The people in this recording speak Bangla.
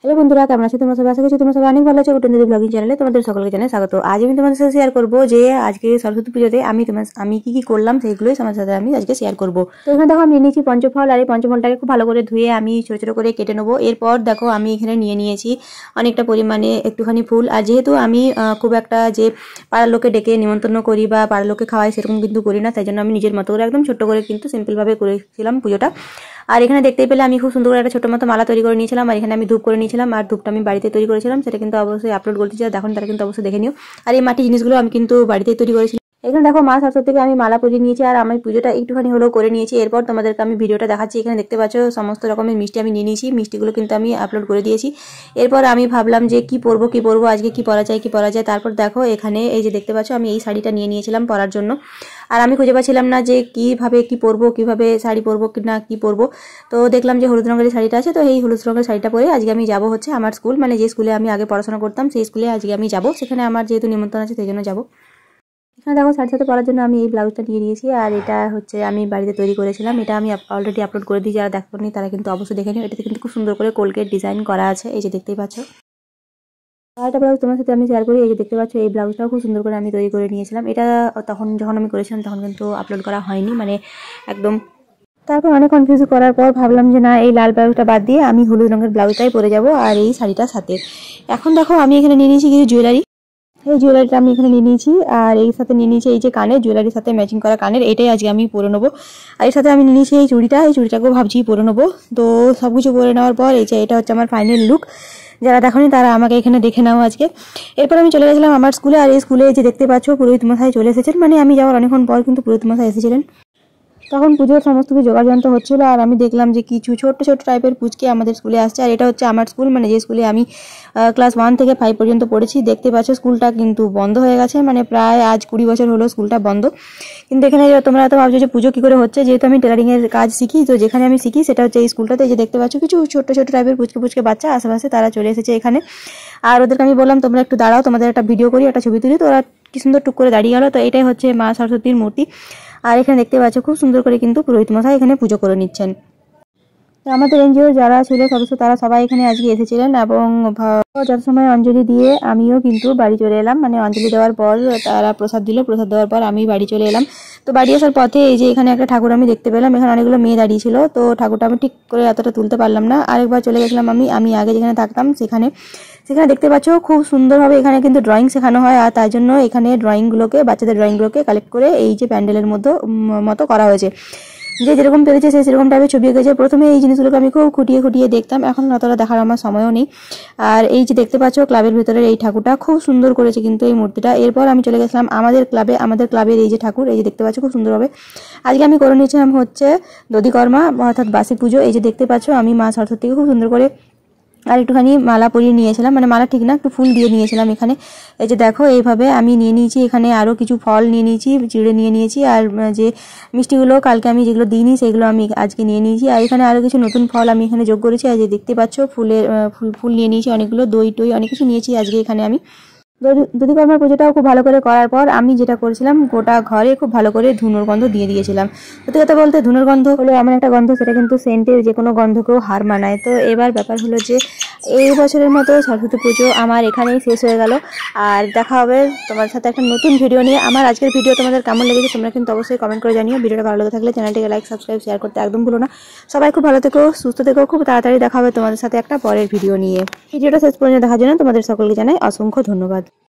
হ্যালো বন্ধুরা, কেমন আছো তোমরা সবাই? আশা করছি তোমরা সবাই অনেক ভালো আছো। গুড দিদি ব্লগিং চ্যানেলে তোমাদের সকলকে জানাই স্বাগত। আজ আমি তোমাদের সাথে শেয়ার করবো যে আজকে সরস্বতী পুজোতে আমি কি কি করলাম সেইগুলোই তোমার সাথে আমি আজকে শেয়ার করবো। তো এখানে দেখো আমি নিয়েছি পঞ্চফল, আর এই পঞ্চফলটাকে খুব ভালো করে ধুয়ে আমি ছোট ছোট করে কেটে নেবো। এরপর দেখো আমি এখানে নিয়ে নিয়েছি অনেকটা পরিমাণে একটুখানি ফুল। আর যেহেতু আমি খুব একটা যে পাড়ার লোকে ডেকে নিমন্ত্রণ করি বা পাড়ার লোকে খাওয়াই সেরকম কিন্তু করি না, তাই জন্য আমি নিজের মতো করে একদম ছোট্ট করে কিন্তু সিম্পলভাবে করেছিলাম পুজোটা। আর এখানে দেখতেই পেলে আমি খুব সুন্দর করে একটা ছোট মতো মালা তৈরি করে নিয়েছিলাম, আর এখানে আমি ধূপ করে নিয়েছিলাম। আর ধূপটা আমি বাড়িতে তৈরি করেছিলাম, সেটা কিন্তু অবশ্যই আপলোড করতে চাই, দেখুন তারা কিন্তু অবশ্যই দেখে নিও। আর এই মাটি জিনিসগুলো আমি কিন্তু বাড়িতেই তৈরি করেছিলাম। এখানে দেখো মা সরস্বতীকে আমি মালা পরিয়ে নিয়েছি, আর আমি পুজোটা একটুখানি হলেও করে নিয়েছি। এরপর তোমাদেরকে আমি ভিডিওটা দেখাচ্ছি। এখানে দেখতে পাচ্ছ সমস্ত রকমের মিষ্টি আমি নিয়ে নিয়েছি, মিষ্টিগুলো কিন্তু আমি আপলোড করে দিয়েছি। এরপর আমি ভাবলাম যে কি পরবো আজকে কি পরা যায়। তারপর দেখো এখানে এই যে দেখতে পাচ্ছ আমি এই শাড়িটা নিয়ে নিয়েছিলাম পরার জন্য। আর আমি খুঁজে পাচ্ছিলাম না যে কিভাবে শাড়ি পরবো না কি পরবো। তো দেখলাম যে হলুদ রঙের শাড়িটা আছে, তো এই হলুদ রঙের শাড়িটা পরে আজকে আমি যাবো হচ্ছে আমার স্কুল, মানে যে স্কুলে আমি আগে পড়াশোনা করতাম সেই স্কুলে আজকে আমি যাবো। সেখানে আমার যেহেতু নিমন্ত্রণ আছে সেই জন্য যাবো। এখানে দেখো শাড়ির সাথে পরার জন্য আমি এই ব্লাউজটা নিয়ে নিয়েছি, আর এটা হচ্ছে আমি বাড়িতে তৈরি করেছিলাম। এটা আমি অলরেডি আপলোড করে দিই, যারা দেখোনি তারা কিন্তু অবশ্যই দেখে নিও। এটাতে কিন্তু খুব সুন্দর করে কোলগেট ডিজাইন করা আছে, এই যে দেখতেই পাচ্ছ। আরেকটা ব্লাউজ তোমার সাথে আমি শেয়ার করি, এই যে দেখতে পাচ্ছ এই ব্লাউজটাও খুব সুন্দর করে আমি তৈরি করে নিয়েছিলাম। এটা যখন আমি করেছিলাম তখন কিন্তু আপলোড করা হয়নি, মানে একদম। তারপর অনেক কনফিউজ করার পর ভাবলাম যে না, এই লাল ব্লাউজটা বাদ দিয়ে আমি হলুদ রঙের ব্লাউজটাই পরে যাব আর এই শাড়িটার সাথে। এখন দেখো আমি এখানে নিয়ে নিয়েছি কিছু জুয়েলারি। এই জুয়েলারিটা আমি এখানে নিয়ে নিয়েছি, আর এই সাথে নিয়ে নিয়েছি এই যে কানের, জুয়েলারির সাথে ম্যাচিং করা কানের, এটাই আজকে আমি পরে নেবো। আর এর সাথে আমি নিয়ে নিয়েছি এই চুড়িটাকেও ভাবছি পরে নেবো। তো সব কিছু পরে নেওয়ার পর এই যে এটা হচ্ছে আমার ফাইনাল লুক। যারা দেখোনি তারা আমাকে এখানে দেখে নাও আজকে। এরপর আমি চলে গেছিলাম আমার স্কুলে, আর এই স্কুলে যে দেখতে পাচ্ছ পুরোহিত মশাই চলে এসেছেন, মানে আমি যাওয়ার অনেকক্ষণ পর কিন্তু পুরোহিত মশাই এসেছিলেন। তখন পুজোর সমস্ত কিছু যোগাযন্ত্র হচ্ছিল, আর আমি দেখলাম যে কিছু ছোট ছোট টাইপের পুচকে আমাদের স্কুলে আসছে। আর এটা হচ্ছে আমার স্কুল, মানে যে স্কুলে আমি ক্লাস 1 থেকে 5 পর্যন্ত পড়েছি। দেখতে পাচ্ছ স্কুলটা কিন্তু বন্ধ হয়ে গেছে, মানে প্রায় আজ 20 বছর হলো স্কুলটা বন্ধ। কিন্তু এখানে তোমরা তো ভাবছো যে পুজো কি করে হচ্ছে, যেহেতু আমি টেলারিং এর কাজ শিখি, তো যেখানে আমি শিখি সেটা হচ্ছে এই স্কুলটাতে। এই যে দেখতে পাচ্ছ কিছু ছোট ছোট টাইপের পুচকে বাচ্চা আশেপাশে তারা চলে এসেছে এখানে। আর ওদেরকে আমি বললাম তোমরা একটু দাঁড়াও, তোমাদের একটা ভিডিও করি, একটা ছবি তুলি। তো ওরা কি সুন্দর টুক করে দাঁড়িয়ে গেল। তো এটাই হচ্ছে মা সরস্বতীর মূর্তি। আর এখানে দেখতে পাচ্ছ খুব সুন্দর করে কিন্তু পুরোহিত মশাই এখানে পুজো করে নিচ্ছেন। আমাদের এনজিও যারা ছিল সদস্য তারা সবাই এখানে আজকে এসেছিলেন, এবং যত সময় অঞ্জলি দিয়ে আমিও কিন্তু বাড়ি চলে এলাম। মানে অঞ্জলি দেওয়ার পর তারা প্রসাদ দিল, প্রসাদ দেওয়ার পর আমি বাড়ি চলে এলাম। তো বাড়ি আসার পথে এই যে এখানে একটা ঠাকুর আমি দেখতে পেলাম, এখানে অনেকগুলো মেয়ে দাঁড়িয়ে ছিল। তো ঠাকুরটা আমি ঠিক করে এতটা তুলতে পারলাম না। আরেকবার চলে গেছিলাম আমি আগে যেখানে থাকতাম সেখানে দেখতে পাচ্ছ খুব সুন্দরভাবে এখানে কিন্তু ড্রয়িং শেখানো হয়। আর তার জন্য এখানে বাচ্চাদের ড্রয়িংগুলোকে কালেক্ট করে এই যে প্যান্ডেলের মতো করা হয়েছে। যে যেরকম পেরেছে সে সেরকম টাইপের ছবি এঁকেছে। প্রথমে এই জিনিসগুলোকে আমি খুব খুঁটিয়ে দেখতাম, এখন অতটা দেখার আমার সময়ও নেই। আর এই যে দেখতে পাচ্ছ ক্লাবের ভিতরের এই ঠাকুরটা খুব সুন্দর করেছে কিন্তু এই মূর্তিটা। এরপর আমি চলে গেছিলাম আমাদের ক্লাবের এই যে ঠাকুর, এই যে দেখতে পাচ্ছ খুব সুন্দরভাবে আজকে আমি করে নিয়েছিলাম হচ্ছে দধিকর্মা অর্থাৎ বাসি পুজো। এই যে দেখতে পাচ্ছ আমি মা সরস্বতীকে খুব সুন্দর করে আর একটুখানি মালা পরিয়ে নিয়েছিলাম, মানে মালা ঠিক না, একটু ফুল দিয়ে নিয়েছিলাম এখানে। এই যে দেখো এইভাবে আমি নিয়ে নিয়েছি। এখানে আরও কিছু ফল নিয়ে নিয়েছি, চিড়ে নিয়ে নিয়েছি, আর যে মিষ্টিগুলো কালকে আমি যেগুলো দিইনি সেগুলো আমি আজকে নিয়ে নিয়েছি। আর এখানে আরও কিছু নতুন ফল আমি এখানে যোগ করেছি। আর যে দেখতে পাচ্ছ ফুল নিয়ে নিয়েছি অনেকগুলো, দই অনেক কিছু নিয়েছি আজকে এখানে আমি। দধিকর্মার পুজোটাও খুব ভালো করে করার পর আমি যেটা করেছিলাম, গোটা ঘরে খুব ভালো করে ধুনোর গন্ধ দিয়ে দিয়েছিলাম। সত্যি কথা বলতে ধুনোর গন্ধ হলো এমন একটা গন্ধ, সেটা কিন্তু সেন্টের যে কোনো গন্ধকেও হার মানায়। তো এবার ব্যাপার হলো যে এই বছরের মতো সরস্বতী পুজো আমার এখানেই শেষ হয়ে গেল। আর দেখা হবে তোমার সাথে একটা নতুন ভিডিও নিয়ে। আমার আজকের ভিডিও তোমাদের কেমন লেগেছে তোমরা কিন্তু অবশ্যই কমেন্ট করে জানিও। ভিডিওটা ভালো লেগে থাকলে চ্যানেলটিকে লাইক, সাবস্ক্রাইব, শেয়ার করতে একদম ভুলো না। সবাই খুব ভালো থেকো, সুস্থ থেকো। খুব তাড়াতাড়ি দেখা হবে তোমাদের সাথে একটা পরের ভিডিও নিয়ে। ভিডিওটা শেষ পর্যন্ত দেখার জন্য তোমাদের সকলকে জানাই অসংখ্য ধন্যবাদ।